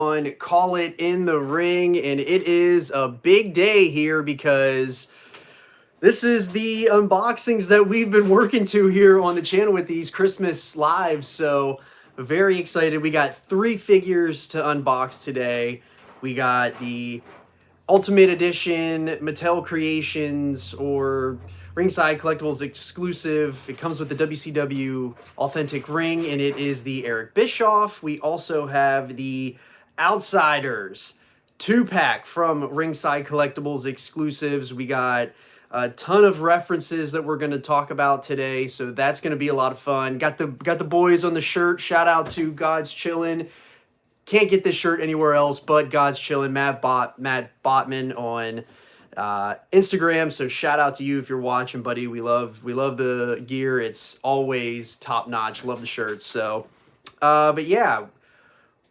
Call it in the ring, and it is a big day here because this is the unboxings that we've been working to here on the channel with these Christmas lives. So very excited. We got 3 figures to unbox today. We got the Ultimate Edition Mattel Creations or Ringside Collectibles exclusive. It comes with the WCW authentic ring, and it is the Eric Bischoff. We also have the Outsiders 2-pack from Ringside Collectibles exclusives. We got a ton of references that we're going to talk about today, so that's going to be a lot of fun. Got the boys on the shirt. Shout out to God's Chillin'. Can't get this shirt anywhere else but God's Chillin', Matt Botman on Instagram. So shout out to you if you're watching, buddy. We love the gear. It's always top notch. Love the shirts. So, but yeah,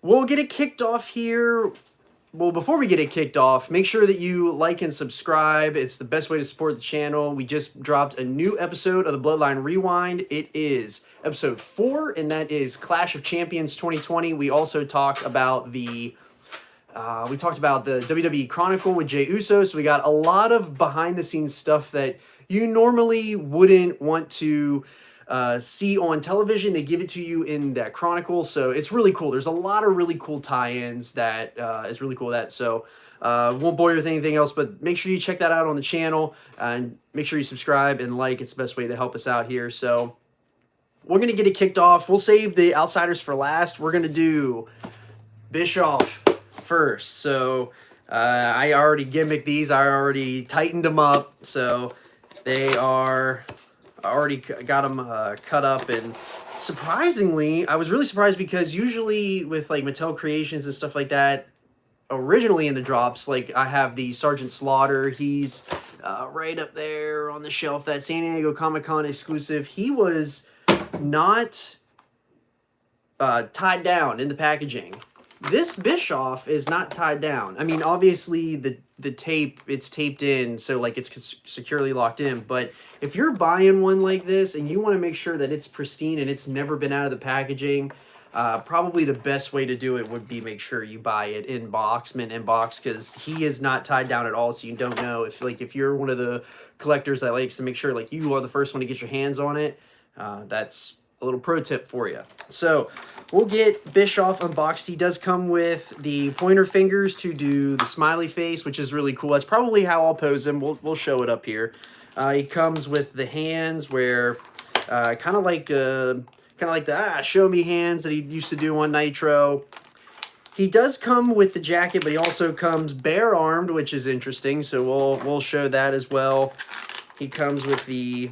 we'll get it kicked off here. Well, before we get it kicked off, make sure that you like and subscribe. It's the best way to support the channel. We just dropped a new episode of the Bloodline Rewind. It is episode 4, and that is Clash of Champions 2020. We also talked about the WWE Chronicle with Jey Uso. So we got a lot of behind-the-scenes stuff that you normally wouldn't want to see on television. They give it to you in that Chronicle, so it's really cool. There's a lot of really cool tie-ins that is really cool. Won't bore you with anything else, but make sure you check that out on the channel, and make sure you subscribe and like. It's the best way to help us out here. So we're going to get it kicked off. We'll save the Outsiders for last. We're going to do Bischoff first. So I already gimmicked these. I already tightened them up. So they are... I already got them cut up, and surprisingly, I was really surprised because usually with like Mattel Creations and stuff like that, originally in the drops, like I have the Sergeant Slaughter. He's right up there on the shelf, that San Diego Comic-Con exclusive. He was not tied down in the packaging. This Bischoff is not tied down. I mean, obviously the tape, it's taped in, so like it's securely locked in. But if you're buying one like this and you want to make sure that it's pristine and it's never been out of the packaging, probably the best way to do it would be make sure you buy it in box, mint in box, because he is not tied down at all. So you don't know if you're one of the collectors that likes to make sure like you are the first one to get your hands on it. That's a little pro tip for you. So we'll get Bischoff unboxed. He does come with the pointer fingers to do the smiley face, which is really cool. That's probably how I'll pose him. We'll show it up here. He comes with the hands where kind of like the show me hands that he used to do on Nitro. He does come with the jacket, but he also comes bare armed, which is interesting. So we'll show that as well. He comes with the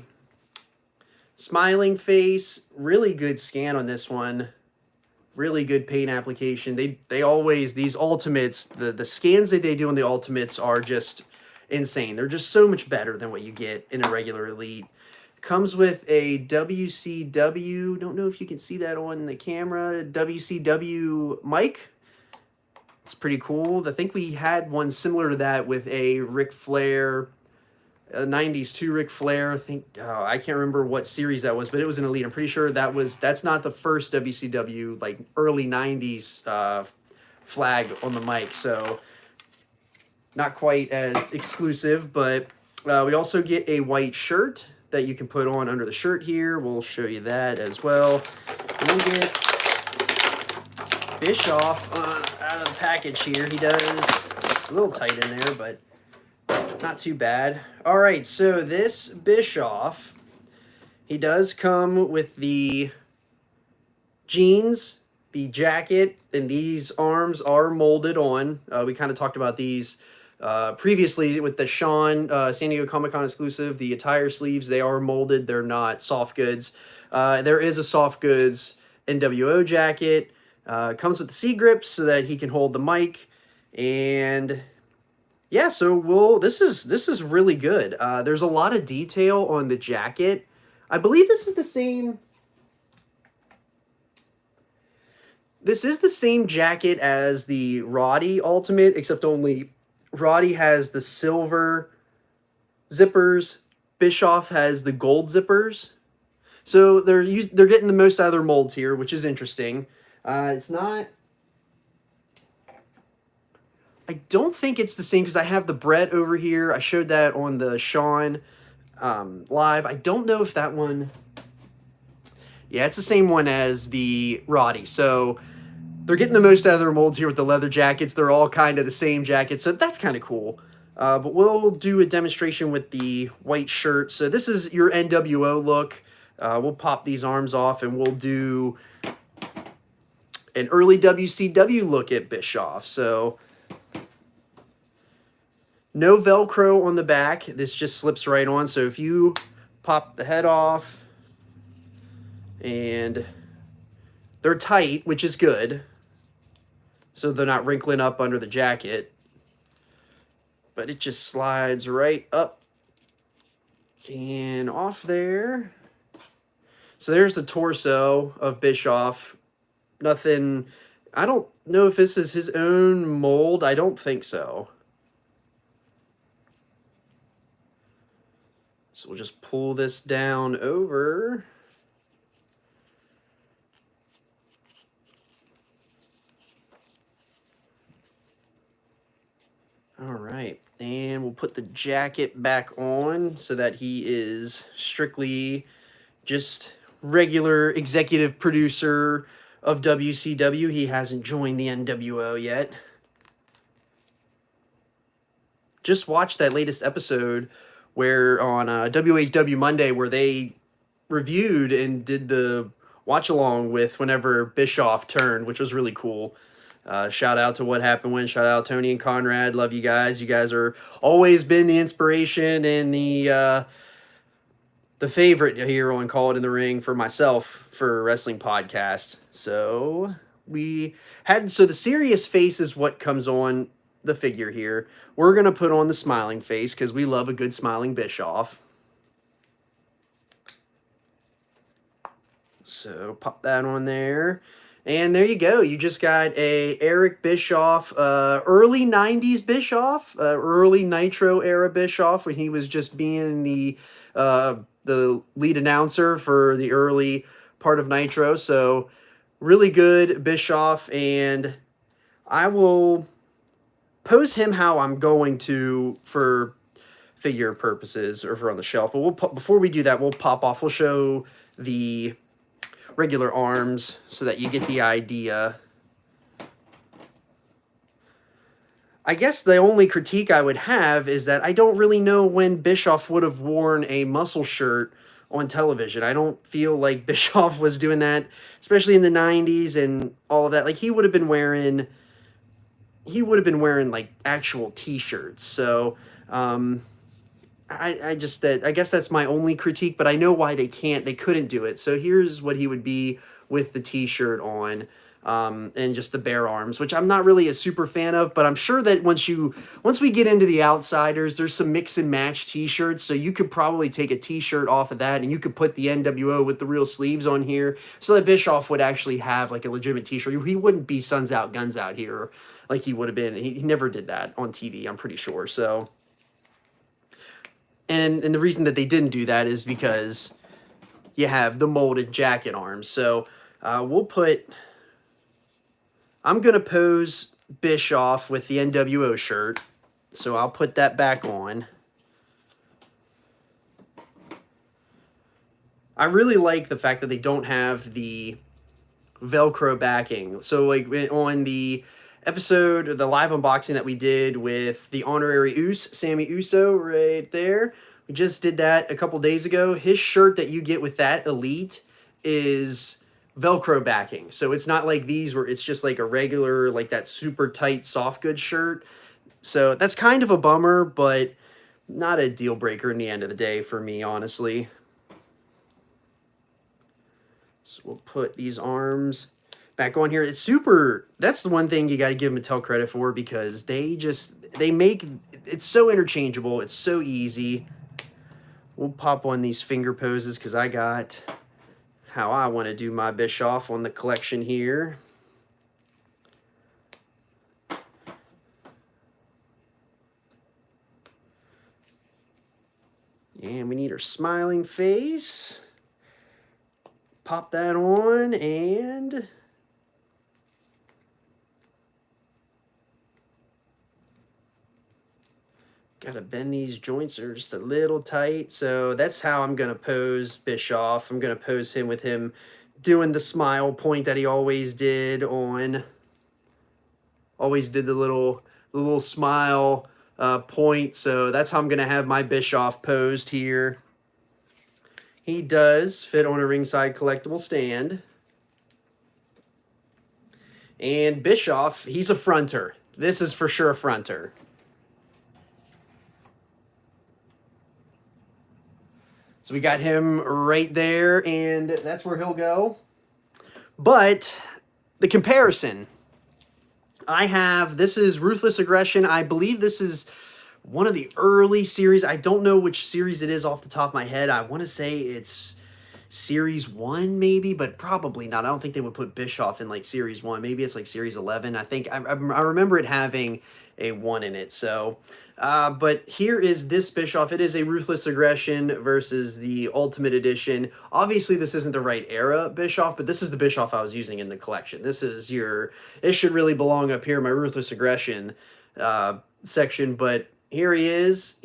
smiling face. Really good scan on this one. Really good paint application. They always, these Ultimates, the scans that they do on the Ultimates are just insane. They're just so much better than what you get in a regular Elite. Comes with a WCW, don't know if you can see that on the camera, WCW mic. It's pretty cool. I think we had one similar to that with a Ric Flair, a 90s 2 Ric Flair. I think, I can't remember what series that was, but it was an Elite. I'm pretty sure that's not the first WCW, like early 90s flag on the mic. So not quite as exclusive, but we also get a white shirt that you can put on under the shirt here. We'll show you that as well. And we'll get Bischoff out of the package here. He does a little tight in there, but not too bad. All right, so this Bischoff, he does come with the jeans, the jacket, and these arms are molded on. We kind of talked about these previously with the San Diego Comic-Con exclusive. The attire sleeves, they are molded. They're not soft goods. There is a soft goods nWo jacket. Comes with the C-grips so that he can hold the mic. And yeah, so this is really good. There's a lot of detail on the jacket. I believe this is the same. This is the same jacket as the Roddy Ultimate, except only Roddy has the silver zippers. Bischoff has the gold zippers. So they're getting the most out of their molds here, which is interesting. It's not I don't think it's the same because I have the Brett over here. I showed that on the Sean live. I don't know if that one... Yeah, it's the same one as the Roddy. So they're getting the most out of their molds here with the leather jackets. They're all kind of the same jacket, so that's kind of cool. But we'll do a demonstration with the white shirt. So this is your nWo look. We'll pop these arms off and we'll do an early WCW look at Bischoff. So no Velcro on the back. This just slips right on. So if you pop the head off, and they're tight, which is good. So they're not wrinkling up under the jacket. But it just slides right up and off there. So there's the torso of Bischoff. Nothing, I don't know if this is his own mold. I don't think so. So we'll just pull this down over. All right, and we'll put the jacket back on so that he is strictly just regular executive producer of WCW. He hasn't joined the nWo yet. Just watched that latest episode where on WHW Monday where they reviewed and did the watch along with whenever Bischoff turned, which was really cool. Shout out to What Happened When. Shout out Tony and Conrad. Love you guys. You guys are always been the inspiration and the favorite here on Call It in the Ring for myself for wrestling podcast. So the serious face is what comes on the figure here. We're gonna put on the smiling face because we love a good smiling Bischoff. So pop that on there. And there you go. You just got a Eric Bischoff, early 90s Bischoff, early Nitro era Bischoff when he was just being the lead announcer for the early part of Nitro. So really good Bischoff, and I will pose him how I'm going to for figure purposes or for on the shelf. But before we do that, we'll pop off. We'll show the regular arms so that you get the idea. I guess the only critique I would have is that I don't really know when Bischoff would have worn a muscle shirt on television. I don't feel like Bischoff was doing that, especially in the 90s and all of that. Like he would have been wearing like actual t-shirts. So I guess that's my only critique, but I know why they couldn't do it. So here's what he would be with the t-shirt on, and just the bare arms, which I'm not really a super fan of, but I'm sure that once we get into the Outsiders, there's some mix and match t-shirts. So you could probably take a t-shirt off of that and you could put the nWo with the real sleeves on here so that Bischoff would actually have like a legitimate t-shirt. He wouldn't be Suns Out, Guns Out here like he would have been. He never did that on TV, I'm pretty sure. So... And the reason that they didn't do that is because you have the molded jacket arms. So I'm going to pose Bischoff with the nWo shirt. So I'll put that back on. I really like the fact that they don't have the Velcro backing. So like on the episode, the live unboxing that we did with the honorary Sammy Uso right there. We just did that a couple days ago. His shirt that you get with that Elite is Velcro backing. So it's not like these where it's just like a regular, like that super tight soft goods shirt. So that's kind of a bummer, but not a deal breaker in the end of the day for me, honestly. So we'll put these arms back on here. That's the one thing you got to give Mattel credit for, because they make it's so interchangeable. It's so easy. We'll pop on these finger poses because I got how I want to do my Bischoff on the collection here. And we need our smiling face. Pop that on, and Gotta bend these joints are just a little tight. So that's how I'm gonna pose Bischoff. I'm gonna pose him with him doing the smile point that he always did on. Always did the little smile point. So that's how I'm gonna have my Bischoff posed here. He does fit on a Ringside collectible stand. And Bischoff, he's a fronter. This is for sure a fronter. So we got him right there, and that's where he'll go. But the comparison, this is Ruthless Aggression. I believe this is one of the early series. I don't know which series it is off the top of my head. I want to say it's Series 1 maybe, but probably not. I don't think they would put Bischoff in like Series 1. Maybe it's like Series 11. I think I remember it having a 1 in it. So, but here is this Bischoff. It is a Ruthless Aggression versus the Ultimate Edition. Obviously, this isn't the right era Bischoff, but this is the Bischoff I was using in the collection. This is it should really belong up here in my Ruthless Aggression section, but here he is.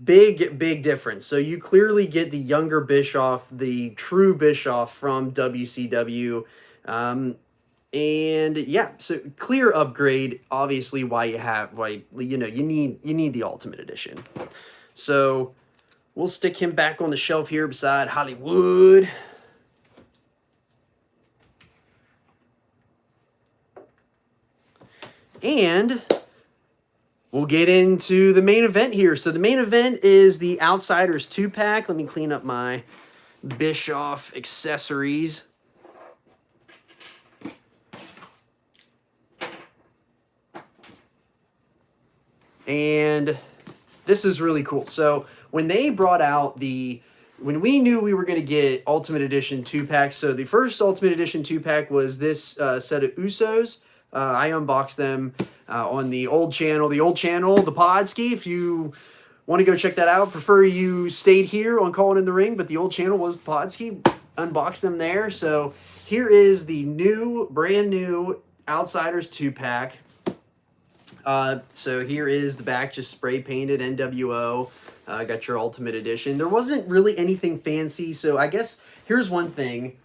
Big difference. So you clearly get the younger Bischoff, the true Bischoff from WCW. And yeah, so clear upgrade, obviously you need the Ultimate Edition. So we'll stick him back on the shelf here beside Hollywood. And we'll get into the main event here. So the main event is the Outsiders 2-pack. Let me clean up my Bischoff accessories. And this is really cool. So when they brought out when we knew we were going to get Ultimate Edition 2-packs, so the first Ultimate Edition 2-pack was this set of Usos. I unboxed them on the old channel, the Podski. If you want to go check that out, prefer you stayed here on Calling in the Ring, but the old channel was Podski. Unboxed them there. So here is the brand new Outsiders 2-pack. So here is the back, just spray painted nWo. Got your Ultimate Edition. There wasn't really anything fancy, so I guess here's one thing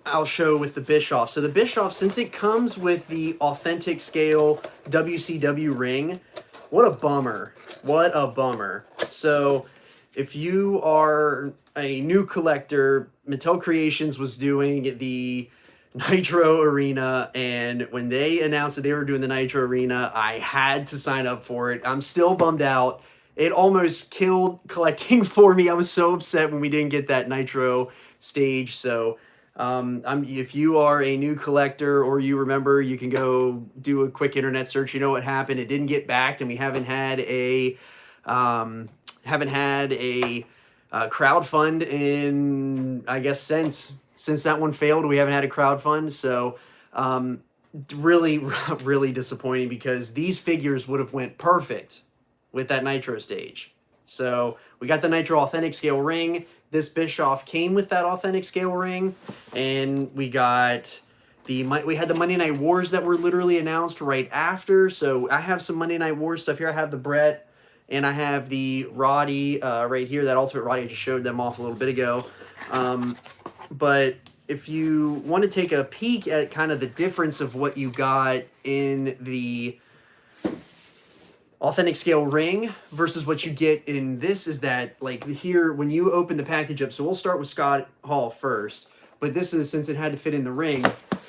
I'll show with the Bischoff. So the Bischoff, since it comes with the authentic scale WCW ring, what a bummer. What a bummer. So if you are a new collector, Mattel Creations was doing the Nitro Arena, and when they announced that they were doing the Nitro Arena, I had to sign up for it. I'm still bummed out. It almost killed collecting for me. I was so upset when we didn't get that Nitro stage. So if you are a new collector or you remember, you can go do a quick internet search. You know what happened. It didn't get backed, and we haven't had a crowdfund in, I guess, since that one failed. We haven't had a crowdfund. So really, really disappointing, because these figures would have went perfect with that Nitro stage. So we got the Nitro Authentic Scale ring. This Bischoff came with that Authentic Scale ring, and we had the Monday Night Wars that were literally announced right after. So I have some Monday Night Wars stuff here. I have the Brett, and I have the Roddy right here. That Ultimate Roddy, I just showed them off a little bit ago. But if you want to take a peek at kind of the difference of what you got in the Authentic Scale ring versus what you get in this, is that, like, here when you open the package up, so we'll start with Scott Hall first, but this is, since it had to fit in the ring,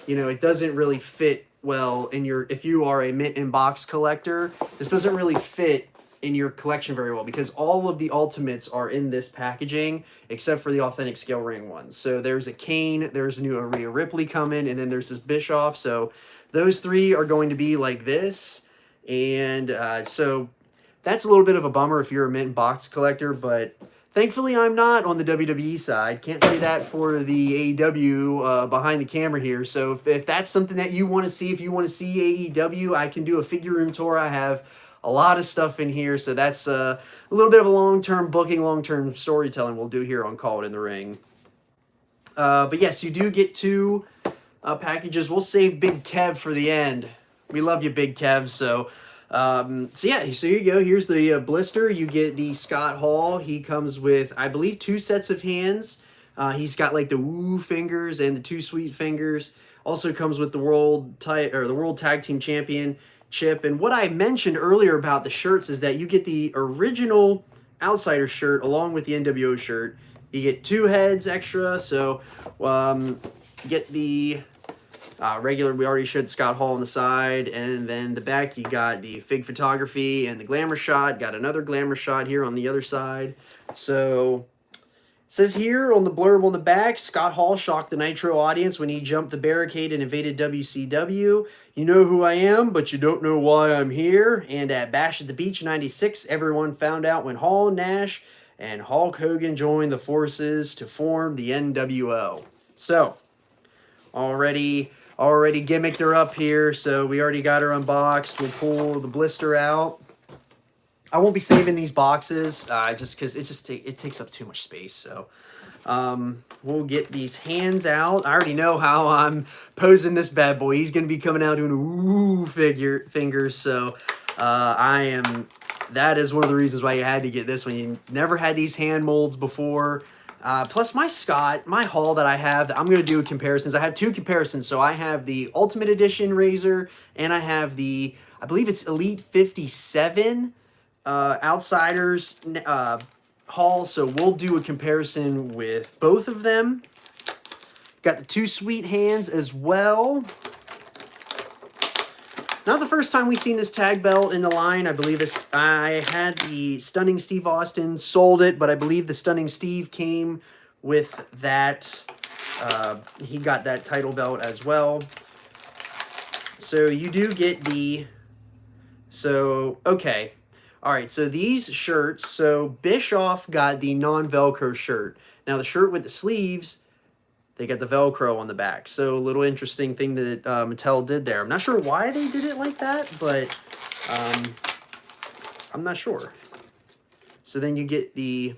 you know, it doesn't really fit well in if you are a mint in box collector, this doesn't really fit in your collection very well, because all of the Ultimates are in this packaging except for the Authentic Scale ring ones. So there's a Kane, there's a new Rhea Ripley coming, and then there's this Bischoff. So those three are going to be like this. And so that's a little bit of a bummer if you're a mint box collector, but thankfully I'm not on the WWE side. Can't say that for the AEW behind the camera here. So if that's something that you want to see, if you want to see AEW, I can do a figure room tour. I have a lot of stuff in here, so that's a little bit of a long-term booking, long-term storytelling we'll do here on Call It in the Ring. But yes, you do get two packages. We'll save Big Kev for the end. We love you, Big Kev. So So yeah, so here you go. Here's the blister. You get the Scott Hall. He comes with, I believe, 2 sets of hands. He's got like the woo fingers and the 2 sweet fingers. Also comes with the world tag team championship. And what I mentioned earlier about the shirts is that you get the original Outsider shirt along with the nWo shirt. You get 2 heads extra. So get the regular, we already showed Scott Hall on the side, and then the back you got the Fig Photography and the Glamour Shot. Got another Glamour Shot here on the other side. So it says here on the blurb on the back, Scott Hall shocked the Nitro audience when he jumped the barricade and invaded WCW. You know who I am, but you don't know why I'm here. And at Bash at the Beach 96, everyone found out when Hall, Nash, and Hulk Hogan joined the forces to form the nWo. So, already gimmicked her up here, so we already got her unboxed. We'll pull the blister out. I won't be saving these boxes just because it takes up too much space. So we'll get these hands out. I already know how I'm posing this bad boy. He's going to be coming out doing ooh fingers. So that is one of the reasons why you had to get this one. You never had these hand molds before. Plus my Hall that I have, I'm going to do comparisons. I have 2 comparisons. So I have the Ultimate Edition Razor, and I have the, I believe it's Elite 57 Outsiders Hall. So we'll do a comparison with both of them. Got the 2 sweet hands as well. Not the first time we've seen this tag belt in the line. I believe I had the Stunning Steve Austin, sold it, but I believe the Stunning Steve came with that. He got that title belt as well. So you do get the, okay. All right, so these shirts, so Bischoff got the non-Velcro shirt. Now the shirt with the sleeves, they got the Velcro on the back. So a little interesting thing that Mattel did there. I'm not sure why they did it like that, but I'm not sure. So then you get the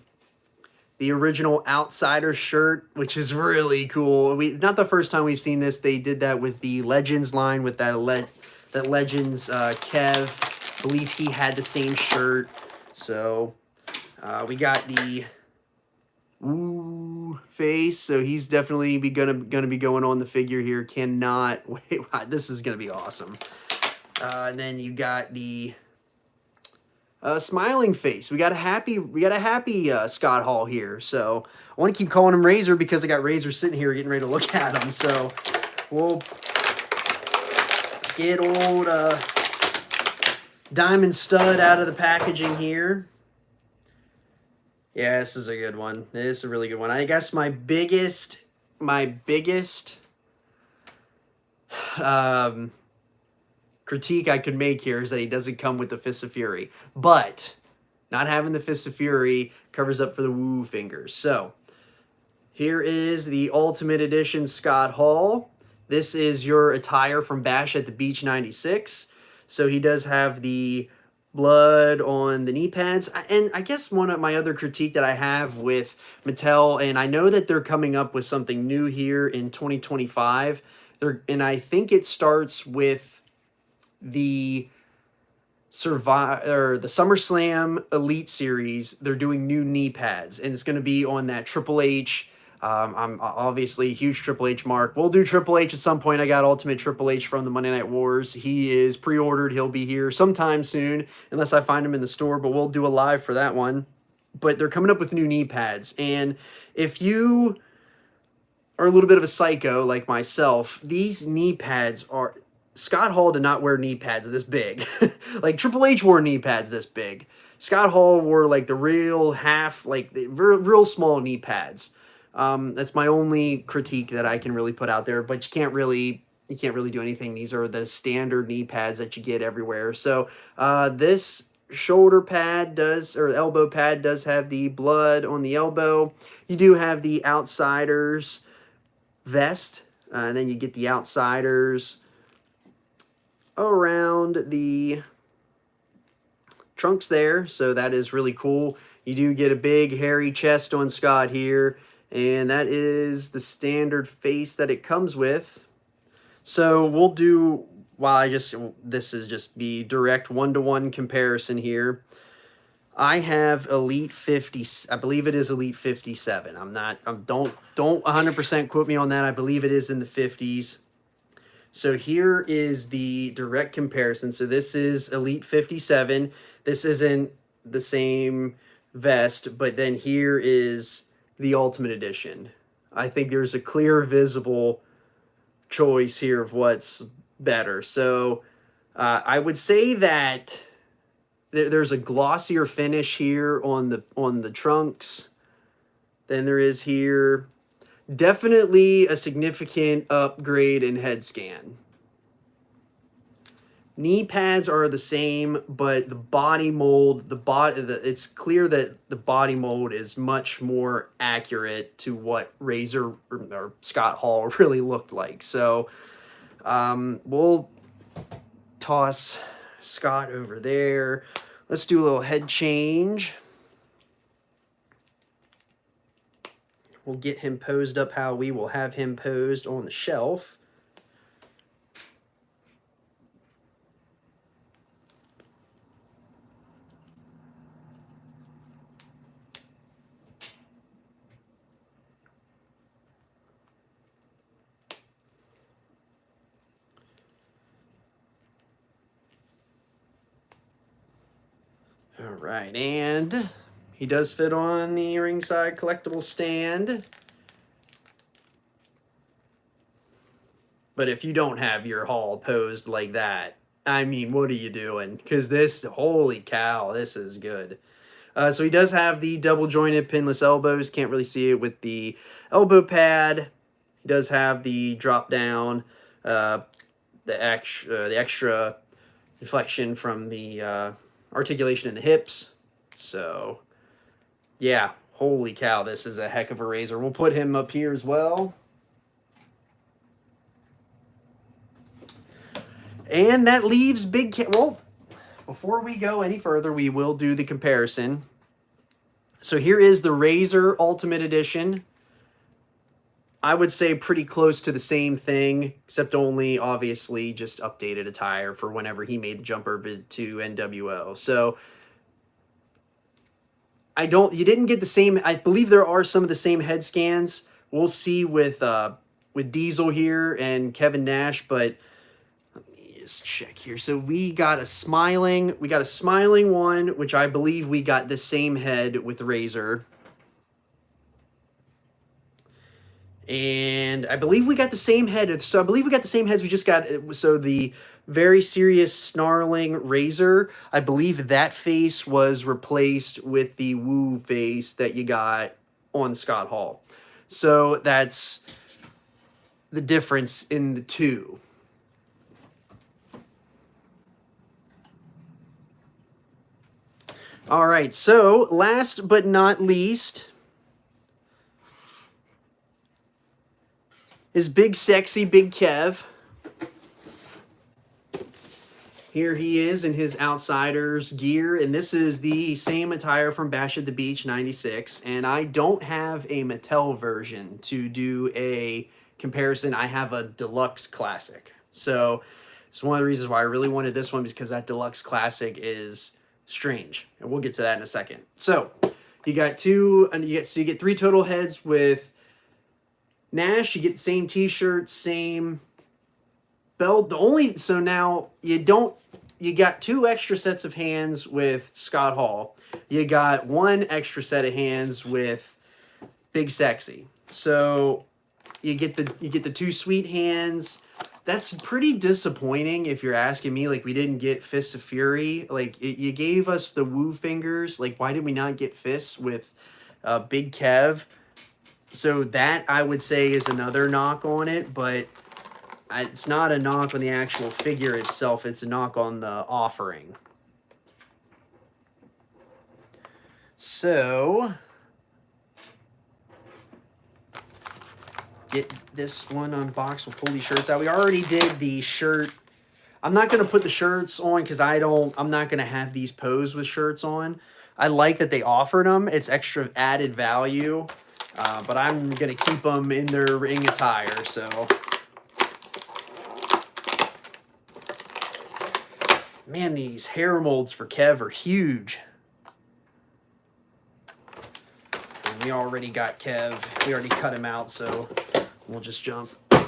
original Outsider shirt, which is really cool. Not the first time we've seen this. They did that with the Legends line with that Legends Kev. I believe he had the same shirt. So we got the ooh face, so he's definitely gonna be going on the figure here. Cannot wait. Wow, this is gonna be awesome. And then you got the smiling face. We got a happy Scott Hall here. So I want to keep calling him Razor because I got Razor sitting here getting ready to look at him. So we'll get old Diamond Stud out of the packaging here. Yeah, this is a good one. This is a really good one. I guess my biggest critique I could make here is that he doesn't come with the Fist of Fury. But not having the Fist of Fury covers up for the woo fingers. So here is the Ultimate Edition Scott Hall. This is your attire from Bash at the Beach 96. So he does have the blood on the knee pads. And I guess one of my other critique that I have with Mattel, and I know that they're coming up with something new here in 2025, and I think it starts with the SummerSlam Elite Series. They're doing new knee pads, and it's going to be on that Triple H. I'm obviously a huge Triple H mark. We'll do Triple H at some point. I got Ultimate Triple H from the Monday Night Wars. He is pre-ordered. He'll be here sometime soon, unless I find him in the store, but we'll do a live for that one. But they're coming up with new knee pads, and if you are a little bit of a psycho like myself, these knee pads are... Scott Hall did not wear knee pads this big. Like Triple H wore knee pads this big. Scott Hall wore like the real real small knee pads. That's my only critique that I can really put out there, but you can't really do anything. These are the standard knee pads that you get everywhere. So this shoulder pad or elbow pad does have the blood on the elbow. You do have the Outsiders vest, and then you get the Outsiders around the trunks there. So that is really cool. You do get a big hairy chest on Scott here. And that is the standard face that it comes with. So we'll do while this is just be direct one-to-one comparison here. I have Elite 50, I believe it is Elite 57. Don't 100% quote me on that. I believe it is in the 50s. So here is the direct comparison. So this is Elite 57. This isn't the same vest, but then here is the Ultimate Edition. I think there's a clear visible choice here of what's better. So I would say that there's a glossier finish here on the trunks than there is here. Definitely a significant upgrade in head scan. Knee pads are the same, but the body mold, it's clear that the body mold is much more accurate to what Razor or Scott Hall really looked like. So we'll toss Scott over there. Let's do a little head change. We'll get him posed up how we will have him posed on the shelf. All right, and he does fit on the Ringside collectible stand. But if you don't have your Hall posed like that, I mean, what are you doing? Because this, holy cow, this is good. So he does have the double jointed pinless elbows. Can't really see it with the elbow pad. He does have the drop down, the extra deflection from the articulation in the hips. So yeah, holy cow, this is a heck of a Razor. We'll put him up here as well. And that leaves Big Kev. Well, before we go any further, we will do the comparison. So here is the Razor Ultimate Edition. I would say pretty close to the same thing, except only obviously just updated attire for whenever he made the jump over to nWo. So you didn't get the same. I believe there are some of the same head scans. We'll see with Diesel here and Kevin Nash, but let me just check here. So we got a smiling one, which I believe we got the same head with Razor. And I believe we got the same head. So I believe we got the same heads. We just got, so the very serious snarling Razor, I believe that face was replaced with the Woo face that you got on Scott Hall. So that's the difference in the two. All right, so last but not least is Big Sexy Big Kev. Here he is in his Outsiders gear, and this is the same attire from Bash at the Beach 96, and I don't have a Mattel version to do a comparison. I have a Deluxe Classic. So it's one of the reasons why I really wanted this one, because that Deluxe Classic is strange, and we'll get to that in a second. So you got two, and you get three total heads with Nash. You get the same t-shirt, same belt. So now you got two extra sets of hands with Scott Hall. You got one extra set of hands with Big Sexy. So you get the two sweet hands. That's pretty disappointing if you're asking me. Like, we didn't get Fists of Fury. Like, you gave us the Woo fingers. Like, why did we not get fists with Big Kev? So that, I would say, is another knock on it, but it's not a knock on the actual figure itself. It's a knock on the offering. So get this one unboxed. We'll pull these shirts out. We already did the shirt. I'm not going to put the shirts on because I'm not going to have these posed with shirts on. I like that they offered them. It's extra added value. But I'm going to keep them in their ring attire, so. Man, these hair molds for Kev are huge. And we already got Kev. We already cut him out, so we'll just jump right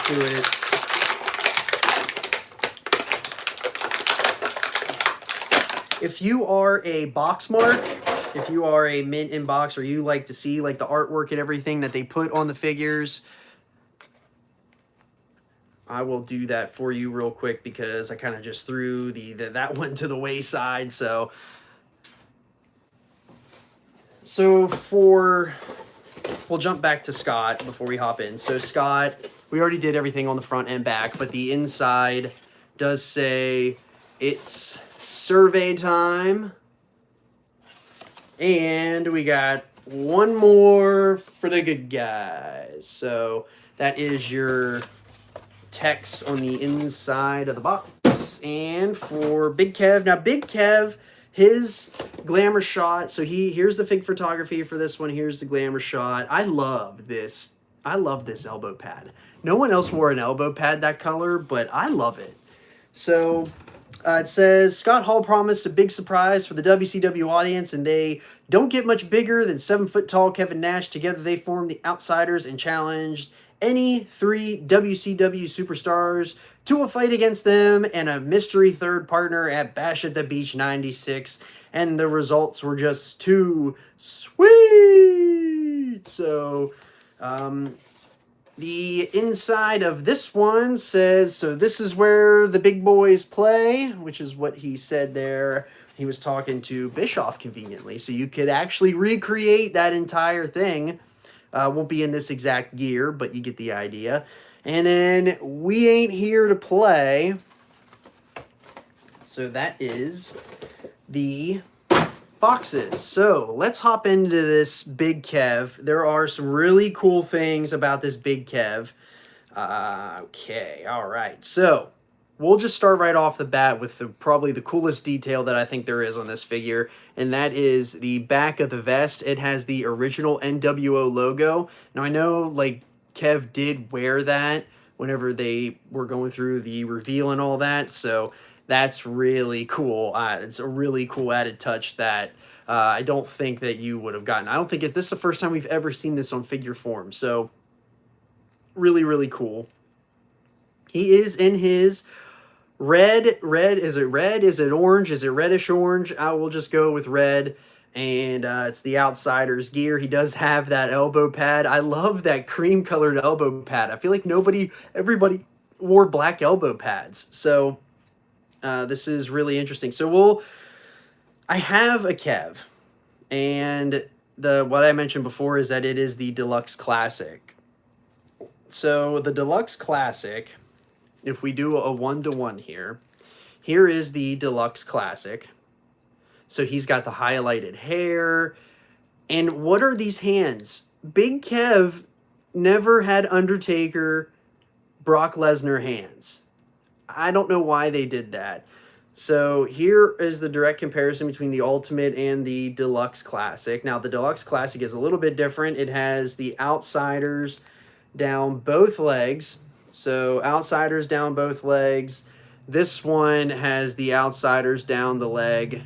to it. If you are a box mark, if you are a mint inbox, or you like to see like the artwork and everything that they put on the figures, I will do that for you real quick because I kind of just threw that one to the wayside. So we'll jump back to Scott before we hop in. So Scott, we already did everything on the front and back, but the inside does say it's survey time. And we got one more for the good guys. So that is your text on the inside of the box. And for Big Kev, now Big Kev, his glamour shot. So here's the fig photography for this one. Here's the glamour shot. I love this. I love this elbow pad. No one else wore an elbow pad that color, but I love it. So it says, Scott Hall promised a big surprise for the WCW audience, and they don't get much bigger than 7-foot-tall Kevin Nash. Together they formed the Outsiders and challenged any 3 WCW superstars to a fight against them and a mystery third partner at Bash at the Beach 96. And the results were just too sweet. So, the inside of this one says, so this is where the big boys play, which is what he said there. He was talking to Bischoff conveniently. So you could actually recreate that entire thing. Won't be in this exact gear, but you get the idea. And then we ain't here to play. So that is the boxes. So let's hop into this Big Kev. There are some really cool things about this Big Kev. Okay, all right. So we'll just start right off the bat with probably the coolest detail that I think there is on this figure, and that is the back of the vest. It has the original nWo logo. Now I know like Kev did wear that whenever they were going through the reveal and all that, so that's really cool. It's a really cool added touch that I don't think that you would have gotten. I don't think this is the first time we've ever seen this on figure form. So really, really cool. He is in his red. Is it red? Is it orange? Is it reddish orange? I will just go with red. And it's the Outsiders gear. He does have that elbow pad. I love that cream colored elbow pad. I feel like everybody wore black elbow pads. So this is really interesting. So I have a Kev, and what I mentioned before is that it is the Deluxe Classic. So the Deluxe Classic, if we do a 1-to-1 here is the Deluxe Classic. So he's got the highlighted hair. And what are these hands? Big Kev never had Undertaker, Brock Lesnar hands. I don't know why they did that. So here is the direct comparison between the Ultimate and the Deluxe Classic. Now the Deluxe Classic is a little bit different. It has the Outsiders down both legs. So Outsiders down both legs. This one has the Outsiders down the leg,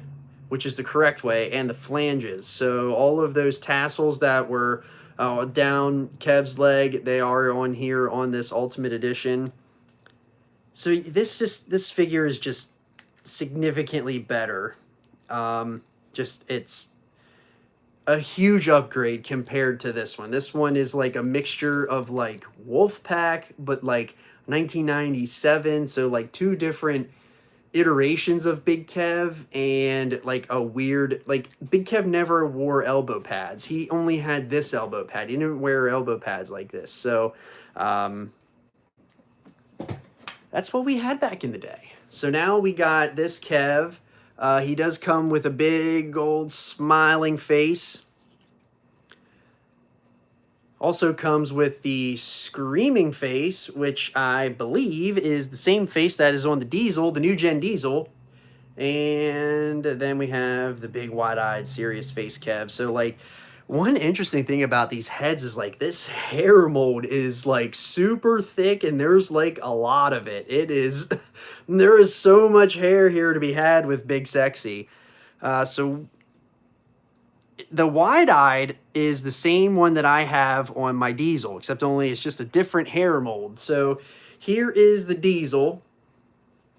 which is the correct way, and the flanges. So all of those tassels that were down Kev's leg, they are on here on this Ultimate Edition. So this figure is just significantly better. It's a huge upgrade compared to this one. This one is like a mixture of like Wolfpack, but like 1997. So like 2 different iterations of Big Kev, and like a weird, like Big Kev never wore elbow pads. He only had this elbow pad. He didn't wear elbow pads like this. So that's what we had back in the day. So now we got this Kev. He does come with a big old smiling face. Also comes with the screaming face, which I believe is the same face that is on the Diesel, the new gen Diesel. And then we have the big wide-eyed serious face Kev. So like One interesting thing about these heads is like this hair mold is like super thick and there's like a lot of it. It is, there is so much hair here to be had with Big Sexy. So the wide-eyed is the same one that I have on my Diesel, except only it's just a different hair mold. So here is the Diesel,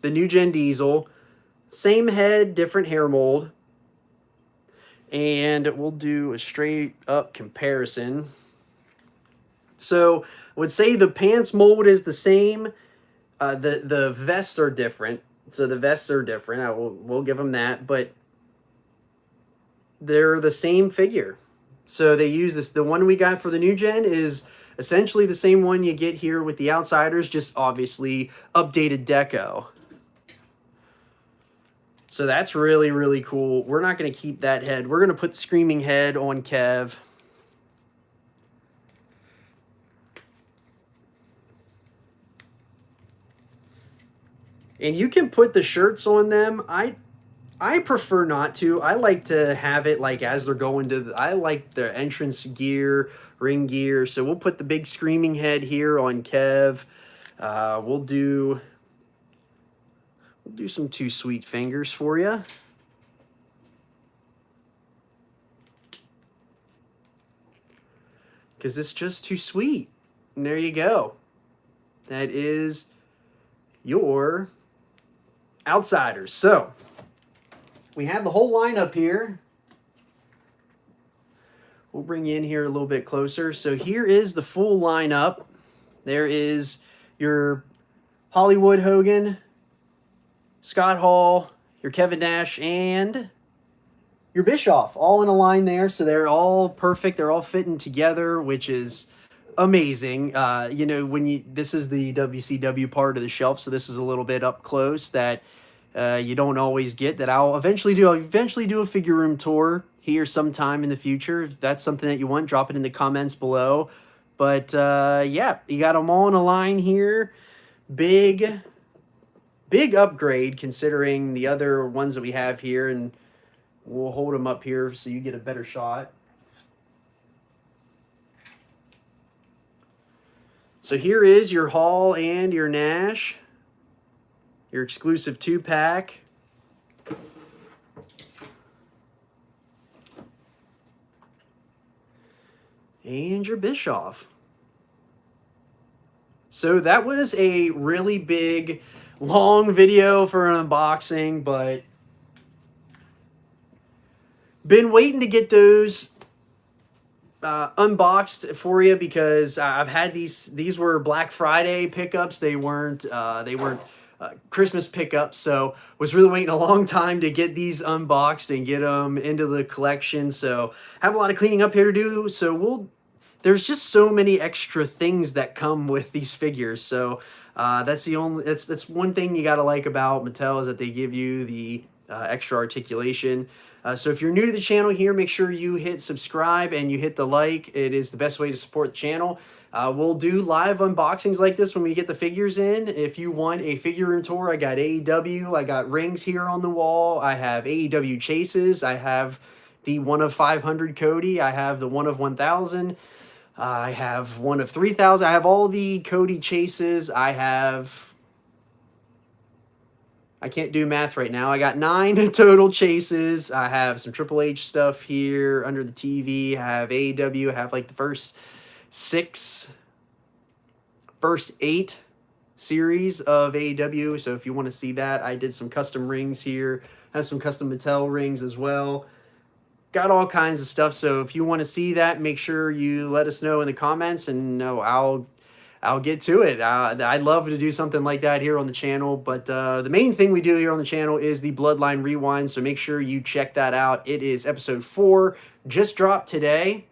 the new gen Diesel, same head, different hair mold. And we'll do a straight up comparison. So I would say the pants mold is the same. The vests are different. So the vests are different. We'll give them that, but they're the same figure. So they use this. The one we got for the new gen is essentially the same one you get here with the Outsiders, just obviously updated deco. So that's really, really cool. We're not going to keep that head. We're going to put the Screaming Head on Kev. And you can put the shirts on them. I prefer not to. I like to have it like as they're going to I like their entrance gear, ring gear. So we'll put the big Screaming Head here on Kev. We'll do some Too Sweet Fingers for you. Because it's just too sweet. And there you go. That is your Outsiders. So, we have the whole lineup here. We'll bring you in here a little bit closer. So here is the full lineup. There is your Hollywood Hogan, Scott Hall, your Kevin Nash, and your Bischoff, all in a line there. So they're all perfect. They're all fitting together, which is amazing. You know, this is the WCW part of the shelf, so this is a little bit up close that you don't always get. That I'll eventually do. I'll eventually do a figure room tour here sometime in the future. If that's something that you want, drop it in the comments below. But yeah, you got them all in a line here. Big upgrade considering the other ones that we have here, and we'll hold them up here so you get a better shot. So here is your Hall and your Nash, your exclusive 2-pack. And your Bischoff. So that was a really big, long video for an unboxing, but been waiting to get those unboxed for you because I've had these were Black Friday pickups. They weren't Christmas pickups, so was really waiting a long time to get these unboxed and get them into the collection. So have a lot of cleaning up here to do. So there's just so many extra things that come with these figures. So that's one thing you got to like about Mattel, is that they give you the extra articulation. So if you're new to the channel here, make sure you hit subscribe and you hit the like. It is the best way to support the channel. We'll do live unboxings like this when we get the figures in. If you want a figure room tour, I got AEW. I got rings here on the wall. I have AEW chases. I have the 1 of 500 Cody. I have the 1 of 1,000. I have 1 of 3,000. I have all the Cody chases. I can't do math right now. I got 9 total chases. I have some Triple H stuff here under the TV. I have AEW. I have like the first 8 series of AEW. So if you want to see that, I did some custom rings here. I have some custom Mattel rings as well. Got all kinds of stuff. So if you want to see that, make sure you let us know in the comments, and I'll get to it. I'd love to do something like that here on the channel, but the main thing we do here on the channel is the Bloodline Rewind, so make sure you check that out. It is episode 4, just dropped today.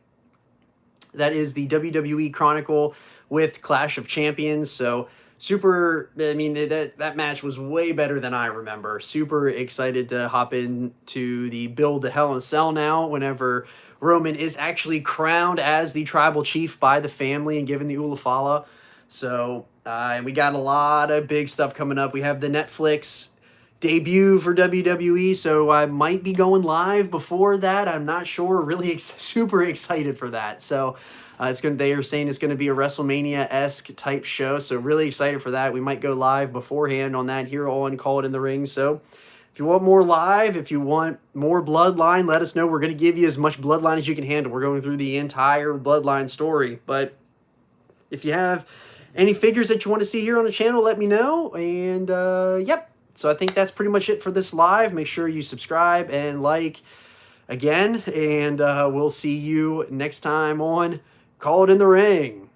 That is the WWE Chronicle with Clash of Champions, so super, I mean, that match was way better than I remember. Super excited to hop into the Build to Hell in a Cell now, whenever Roman is actually crowned as the tribal chief by the family and given the Ulafala. So we got a lot of big stuff coming up. We have the Netflix debut for WWE, so I might be going live before that. I'm not sure. Really super excited for that. So they are saying it's going to be a WrestleMania-esque type show, so really excited for that. We might go live beforehand on that here on Call It in the Ring. So if you want more live, if you want more Bloodline, let us know. We're going to give you as much Bloodline as you can handle. We're going through the entire Bloodline story. But if you have any figures that you want to see here on the channel, let me know. And, yep. So I think that's pretty much it for this live. Make sure you subscribe and like again. And we'll see you next time on Call It in the Ring.